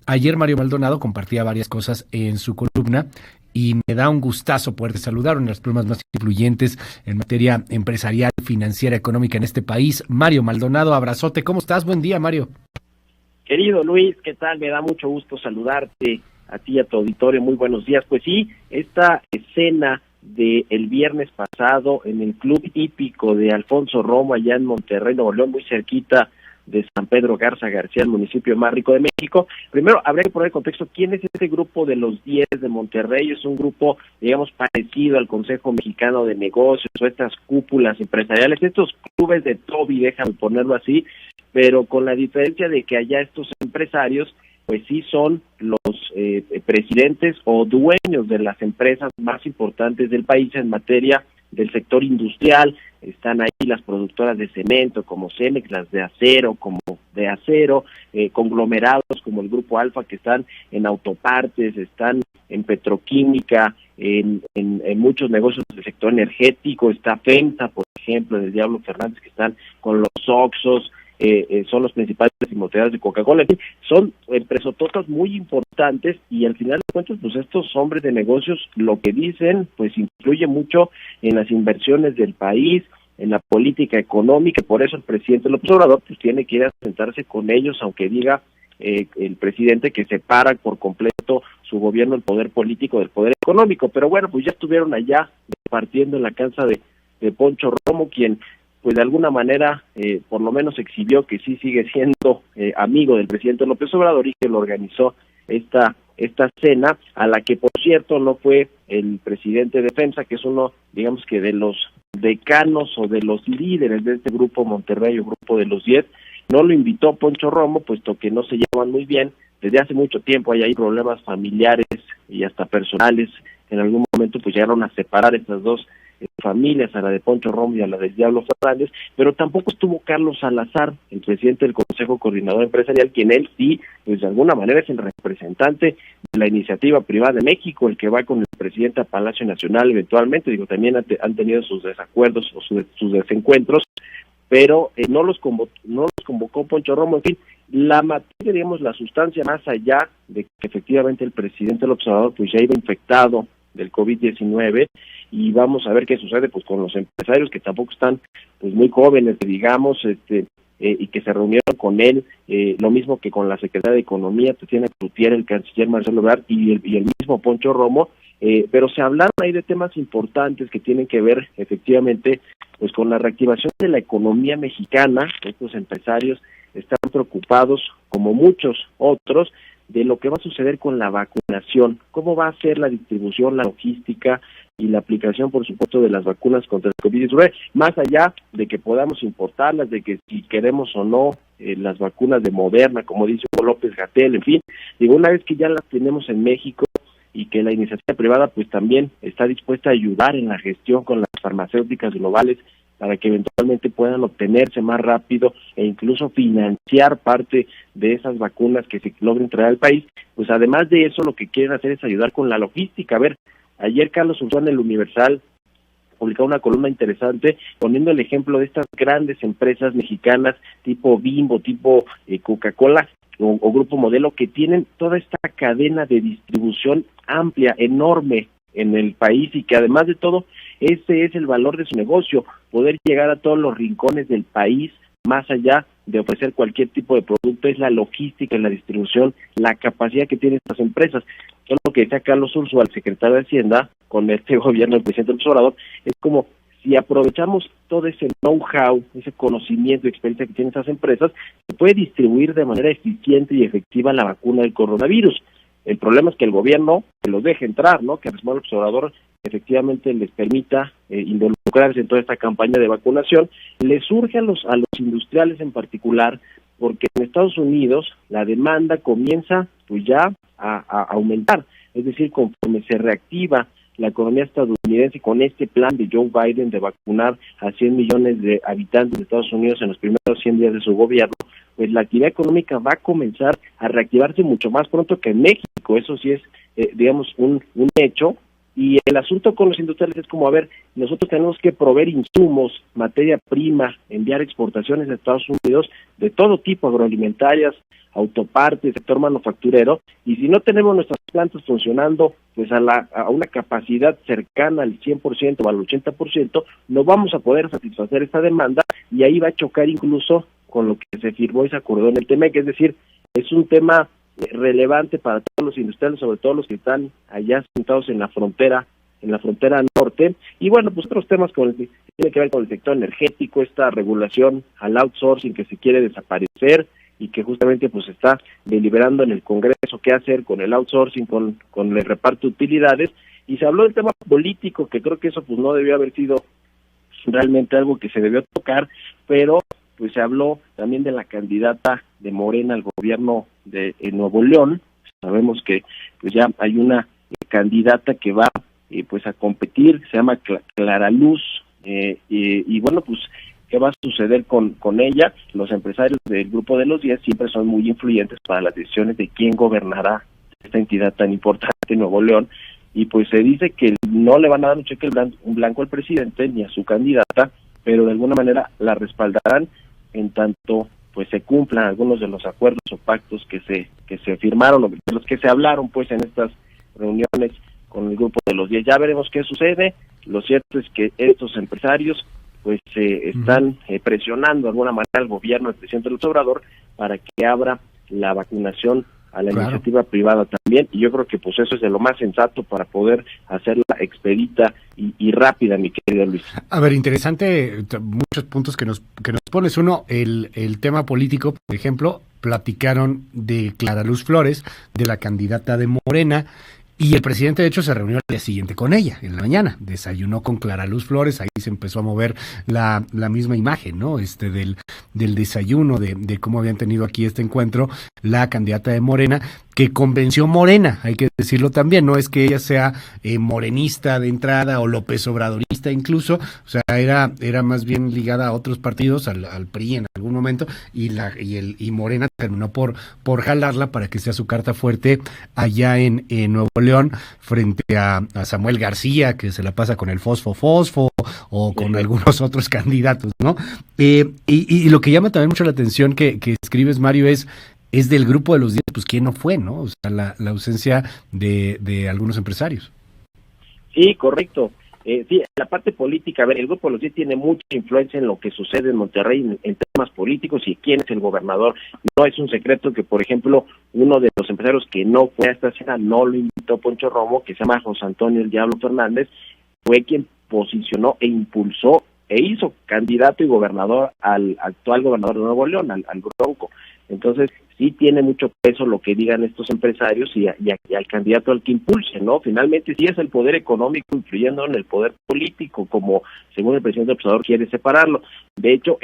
Ayer Mario Maldonado compartía varias cosas en su columna y me da un gustazo poder saludar a una de las plumas más influyentes en materia empresarial, financiera, económica en este país. Mario Maldonado, abrazote. ¿Cómo estás? Buen día, Mario. Querido Luis, ¿qué tal? Me da mucho gusto saludarte, a ti y a tu auditorio. Muy buenos días. Pues sí, esta escena del viernes pasado en el Club Hípico de Alfonso Romo, allá en Monterrey, Nuevo León, muy cerquita de San Pedro Garza García, el municipio más rico de México. Primero, habría que poner en contexto quién es este grupo de los 10 de Monterrey. Es un grupo, digamos, parecido al Consejo Mexicano de Negocios o estas cúpulas empresariales, estos clubes de Toby, déjame ponerlo así, pero con la diferencia de que allá estos empresarios, pues sí son los presidentes o dueños de las empresas más importantes del país en materia del sector industrial. Están ahí las productoras de cemento como Cemex, las de acero conglomerados como el Grupo Alfa, que están en autopartes, están en petroquímica, en muchos negocios del sector energético. Está FEMSA, por ejemplo, del Diablo Fernández, que están con los Oxxos, son los principales embotelladores de Coca-Cola. En fin, son empresototas muy importantes, y al final de cuentas, pues estos hombres de negocios lo que dicen pues influye mucho en las inversiones del país, en la política económica. Por eso el presidente López Obrador pues tiene que ir a sentarse con ellos, aunque diga el presidente que separa por completo su gobierno, el poder político del poder económico. Pero bueno, pues ya estuvieron allá partiendo en la casa de Poncho Romo, quien pues de alguna manera por lo menos exhibió que sí sigue siendo amigo del presidente López Obrador, y que lo organizó esta cena, a la que por cierto no fue el presidente de FEMSA, que es uno, digamos que de los decanos o de los líderes de este grupo Monterrey, o grupo de los 10, no lo invitó Poncho Romo, puesto que no se llevan muy bien desde hace mucho tiempo. Hay problemas familiares y hasta personales. En algún momento pues llegaron a separar estas dos familias, a la de Poncho Romo y a la del Diablo Fernández, pero tampoco estuvo Carlos Salazar, el presidente del Consejo Coordinador Empresarial, quien él sí, pues de alguna manera es el representante de la iniciativa privada de México, el que va con el presidente a Palacio Nacional eventualmente. Digo, también han tenido sus desacuerdos o sus desencuentros, pero no los convocó Poncho Romo. En fin, la materia, digamos, la sustancia, más allá de que efectivamente el presidente del observador pues ya iba infectado del COVID-19, y vamos a ver qué sucede pues con los empresarios, que tampoco están pues muy jóvenes, digamos, y que se reunieron con él, lo mismo que con la secretaria de Economía, Tatiana Cloutier, el canciller Marcelo Ebrard y el mismo Poncho Romo, pero se hablaron ahí de temas importantes que tienen que ver efectivamente pues con la reactivación de la economía mexicana. Estos empresarios están preocupados, como muchos otros, de lo que va a suceder con la vacunación, cómo va a ser la distribución, la logística y la aplicación, por supuesto, de las vacunas contra el COVID-19, más allá de que podamos importarlas, de que si queremos o no las vacunas de Moderna, como dice Hugo López-Gatell, en fin, digo, una vez que ya las tenemos en México y que la iniciativa privada pues también está dispuesta a ayudar en la gestión con las farmacéuticas globales, para que eventualmente puedan obtenerse más rápido e incluso financiar parte de esas vacunas que se logren traer al país, pues además de eso lo que quieren hacer es ayudar con la logística. A ver, ayer Carlos Ursúa en el Universal publicó una columna interesante poniendo el ejemplo de estas grandes empresas mexicanas tipo Bimbo, tipo Coca-Cola o Grupo Modelo, que tienen toda esta cadena de distribución amplia, enorme en el país, y que además de todo, ese es el valor de su negocio, poder llegar a todos los rincones del país, más allá de ofrecer cualquier tipo de producto. Es la logística, la distribución, la capacidad que tienen estas empresas. Todo lo que decía Carlos Ursúa, el secretario de Hacienda, con este gobierno del presidente López Obrador, es como si aprovechamos todo ese know-how, ese conocimiento y experiencia que tienen estas empresas, se puede distribuir de manera eficiente y efectiva la vacuna del coronavirus. El problema es que el gobierno que los deje entrar, ¿no? Que el observador efectivamente les permita involucrarse en toda esta campaña de vacunación. Les surge a los industriales en particular, porque en Estados Unidos la demanda comienza pues ya a aumentar. Es decir, conforme se reactiva la economía estadounidense con este plan de Joe Biden de vacunar a 100 millones de habitantes de Estados Unidos en los primeros 100 días de su gobierno, pues la actividad económica va a comenzar a reactivarse mucho más pronto que en México. Eso sí es, digamos, un hecho. Y el asunto con los industriales es como, a ver, nosotros tenemos que proveer insumos, materia prima, enviar exportaciones a Estados Unidos de todo tipo, agroalimentarias, autopartes, sector manufacturero, y si no tenemos nuestras plantas funcionando pues a una capacidad cercana al 100% o al 80%, no vamos a poder satisfacer esta demanda, y ahí va a chocar incluso con lo que se firmó y se acordó en el TEMEC. Es decir, es un tema relevante para todos los industriales, sobre todo los que están allá sentados en la frontera norte. Y bueno, pues otros temas que tienen que ver con el sector energético, esta regulación al outsourcing que se quiere desaparecer y que justamente pues está deliberando en el Congreso qué hacer con el outsourcing, con el reparto de utilidades. Y se habló del tema político, que creo que eso pues no debió haber sido realmente algo que se debió tocar, pero pues se habló también de la candidata de Morena al gobierno de Nuevo León. Sabemos que pues ya hay una candidata que va pues a competir, se llama Clara Luz, y bueno, pues qué va a suceder con ella. Los empresarios del Grupo de los 10 siempre son muy influyentes para las decisiones de quién gobernará esta entidad tan importante en Nuevo León, y pues se dice que no le van a dar un cheque blanco al presidente ni a su candidata, pero de alguna manera la respaldarán en tanto pues se cumplan algunos de los acuerdos o pactos que se firmaron, o de los que se hablaron pues en estas reuniones con el Grupo de los 10. Ya veremos qué sucede. Lo cierto es que estos empresarios pues están presionando de alguna manera al gobierno del presidente López Obrador para que abra la vacunación a la iniciativa privada también, y yo creo que pues eso es de lo más sensato para poder hacerla expedita y rápida, mi querido Luis. A ver, interesante, muchos puntos que nos pones. Uno, el tema político, por ejemplo, platicaron de Clara Luz Flores, de la candidata de Morena, y el presidente, de hecho, se reunió al día siguiente con ella, en la mañana, desayunó con Clara Luz Flores, ahí se empezó a mover la misma imagen, ¿no? Del desayuno, de cómo habían tenido aquí este encuentro, la candidata de Morena, que convenció Morena, hay que decirlo también, no es que ella sea morenista de entrada o López Obradorista incluso, o sea, era más bien ligada a otros partidos, al PRI en algún momento, y Morena terminó por jalarla para que sea su carta fuerte allá en Nuevo León, frente a Samuel García, que se la pasa con el fosfo, o con algunos otros candidatos, ¿no? Y lo que llama también mucho la atención que escribes, Mario, es del Grupo de los 10, pues quién no fue, ¿no? O sea, la ausencia de algunos empresarios. Sí, correcto. Sí, la parte política, a ver, el Grupo de los 10 tiene mucha influencia en lo que sucede en Monterrey en temas políticos y quién es el gobernador. No es un secreto que, por ejemplo, uno de los empresarios que no fue a esta cena, no lo invitó Poncho Romo, que se llama José Antonio El Diablo Fernández, fue quien posicionó e impulsó e hizo candidato y gobernador al actual gobernador de Nuevo León, al Bronco. Entonces, sí tiene mucho peso lo que digan estos empresarios y al candidato al que impulse, ¿no? Finalmente, sí es el poder económico influyendo en el poder político, como según el presidente López Obrador quiere separarlo. De hecho,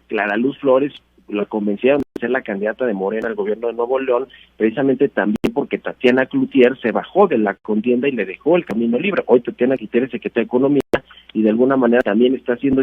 Clara Luz Flores la convencieron de ser la candidata de Morena al gobierno de Nuevo León, precisamente también porque Tatiana Cloutier se bajó de la contienda y le dejó el camino libre. Hoy Tatiana Cloutier es secretaria de Economía y de alguna manera también está haciendo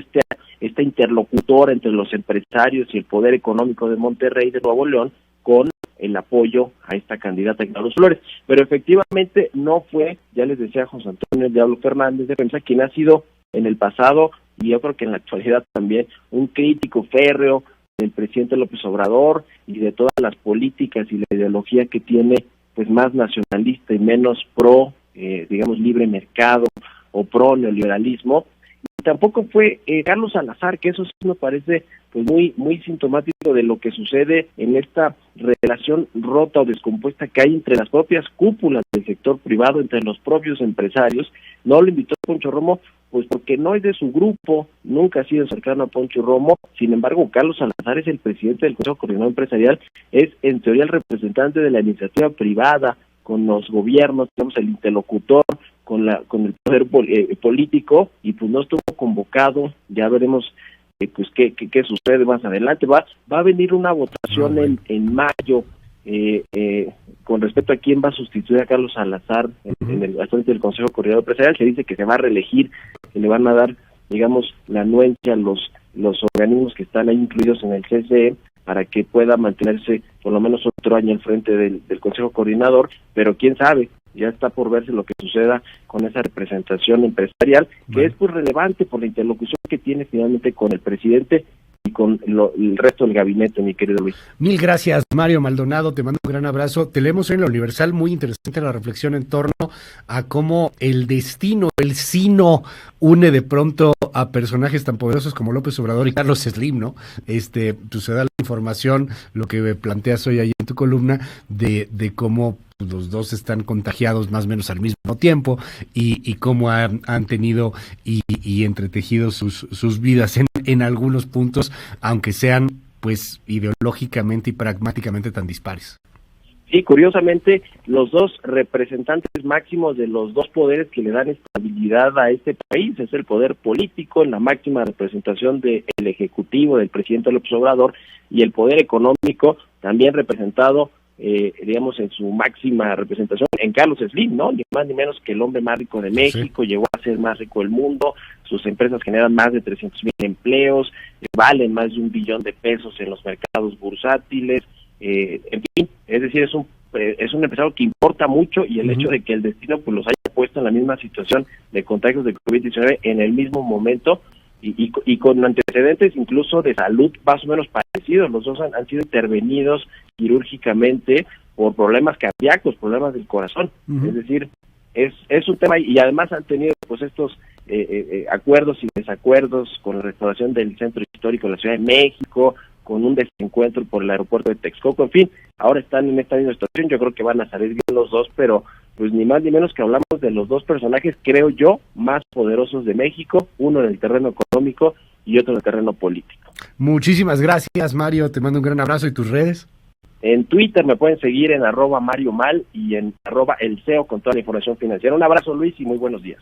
esta interlocutora entre los empresarios y el poder económico de Monterrey, de Nuevo León, con el apoyo a esta candidata Clara Luz Flores. Pero efectivamente no fue, ya les decía, José Antonio El Diablo Fernández de Defensa, quien ha sido en el pasado, y yo creo que en la actualidad también, un crítico férreo del presidente López Obrador y de todas las políticas y la ideología que tiene, pues más nacionalista y menos pro, digamos, libre mercado o pro neoliberalismo. Y tampoco fue Carlos Salazar, que eso sí me parece pues muy sintomático de lo que sucede en esta relación rota o descompuesta que hay entre las propias cúpulas del sector privado, entre los propios empresarios. No lo invitó Poncho Romo, pues porque no es de su grupo, nunca ha sido cercano a Poncho Romo. Sin embargo, Carlos Salazar es el presidente del Consejo Coordinador Empresarial, es en teoría el representante de la iniciativa privada con los gobiernos, tenemos el interlocutor con el poder político, y pues no estuvo convocado. Ya veremos pues qué sucede más adelante. Va a venir una votación en mayo con respecto a quién va a sustituir a Carlos Salazar al frente del Consejo Coordinador Empresarial. Se dice que se va a reelegir, que le van a dar, digamos, la anuencia a los organismos que están ahí incluidos en el CCE para que pueda mantenerse por lo menos otro año al frente del Consejo Coordinador, pero quién sabe, ya está por verse lo que suceda con esa representación empresarial, que es pues relevante por la interlocución que tiene finalmente con el presidente, con el resto del gabinete, mi querido Luis. Mil gracias, Mario Maldonado, te mando un gran abrazo. Te leemos en La Universal, muy interesante la reflexión en torno a cómo el destino, el sino, une de pronto a personajes tan poderosos como López Obrador y Carlos Slim, ¿no? Tú se da la información, lo que planteas hoy ahí en tu columna, de cómo los dos están contagiados más o menos al mismo tiempo y cómo han tenido y entretejido sus vidas en algunos puntos, aunque sean pues ideológicamente y pragmáticamente tan dispares. Sí, curiosamente, los dos representantes máximos de los dos poderes que le dan estabilidad a este país es el poder político, en la máxima representación del Ejecutivo, del presidente López Obrador, y el poder económico, también representado digamos, en su máxima representación en Carlos Slim, ¿no? Ni más ni menos que el hombre más rico de México, sí. Llegó a ser más rico del mundo, sus empresas generan más de 300,000 empleos, valen más de $1 billón en los mercados bursátiles, en fin, es decir, es un empresario que importa mucho, y el hecho de que el destino pues los haya puesto en la misma situación de contagios de COVID-19 en el mismo momento, y con antecedentes incluso de salud más o menos parecidos. Los dos han sido intervenidos quirúrgicamente por problemas cardíacos, problemas del corazón. Es decir, es un tema, y además han tenido pues estos acuerdos y desacuerdos con la restauración del centro histórico de la Ciudad de México, con un desencuentro por el aeropuerto de Texcoco. En fin, ahora están en esta misma situación. Yo creo que van a salir bien los dos, pero pues ni más ni menos que hablamos de los dos personajes, creo yo, más poderosos de México, uno en el terreno económico y otro en el terreno político. Muchísimas gracias, Mario, te mando un gran abrazo. ¿Y tus redes? En Twitter me pueden seguir en @MarioMal y en @El CEO con toda la información financiera. Un abrazo, Luis, y muy buenos días.